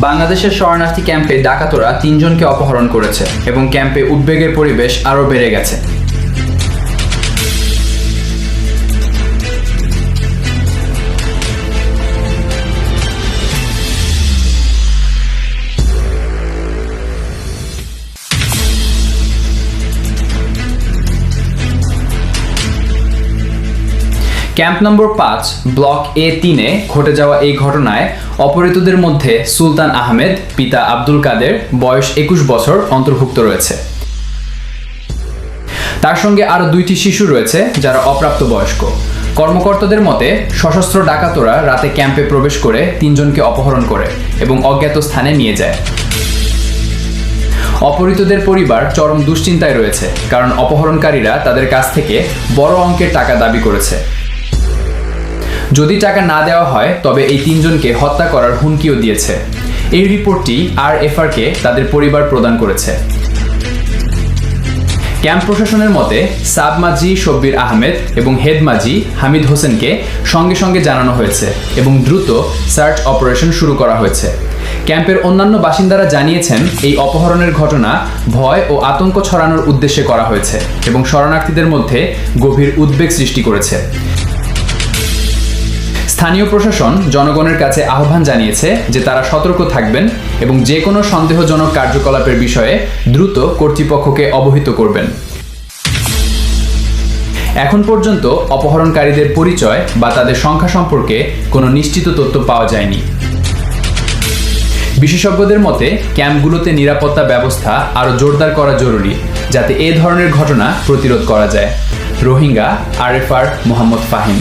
বাংলাদেশের শরণার্থী ক্যাম্পে ডাকাতরা 3 জনকে অপহরণ করেছে এবং ক্যাম্পে উদ্বেগের পরিবেশ আরও বেড়ে গেছে। ক্যাম্প নম্বর 5 ব্লক A3-এ ঘটে যাওয়া এই ঘটনায় অপহৃতদের মধ্যে সুলতান আহমেদ পিতা আব্দুল কাদের বয়স 21 বছর অন্তর্ভুক্ত রয়েছে। তার সঙ্গে আরও 2টি শিশু রয়েছে যারা অপ্রাপ্তবয়স্ক। কর্মকর্তাদের মতে সশস্ত্র ডাকাতরা রাতে ক্যাম্পে প্রবেশ করে 3 জনকে অপহরণ করে এবং অজ্ঞাত স্থানে নিয়ে যায়। অপহৃতদের পরিবার চরম দুশ্চিন্তায় রয়েছে, কারণ অপহরণকারীরা তাদের কাছ থেকে বড় অঙ্কের টাকা দাবি করেছে। যদি টাকা না দেওয়া হয় তবে এই 3 জনকে হত্যা করার হুমকিও দিয়েছে। এই রিপোর্টটি RFR-কে তাদের পরিবার প্রদান করেছে। ক্যাম্প প্রশাসনের মতে সাব মাজি শব্বির আহমেদ এবং হেড মাজি হামিদ হোসেনকে সঙ্গে সঙ্গে জানানো হয়েছে এবং দ্রুত সার্চ অপারেশন শুরু করা হয়েছে। ক্যাম্পের অন্যান্য বাসিন্দারা জানিয়েছেন এই অপহরণের ঘটনা ভয় ও আতঙ্ক ছড়ানোর উদ্দেশ্যে করা হয়েছে এবং শরণার্থীদের মধ্যে গভীর উদ্বেগ সৃষ্টি করেছে। স্থানীয় প্রশাসন জনগণের কাছে আহ্বান জানিয়েছে যে তারা সতর্ক থাকবেন এবং যে কোনো সন্দেহজনক কার্যকলাপের বিষয়ে দ্রুত কর্তৃপক্ষকে অবহিত করবেন। এখন পর্যন্ত অপহরণকারীদের পরিচয় বা তাদের সংখ্যা সম্পর্কে কোনো নিশ্চিত তথ্য পাওয়া যায়নি। বিশেষজ্ঞদের মতে ক্যাম্পগুলোতে নিরাপত্তা ব্যবস্থা আরও জোরদার করা জরুরি, যাতে এ ধরনের ঘটনা প্রতিরোধ করা যায়। রোহিঙ্গা, RFR, মোহাম্মদ ফাহিম।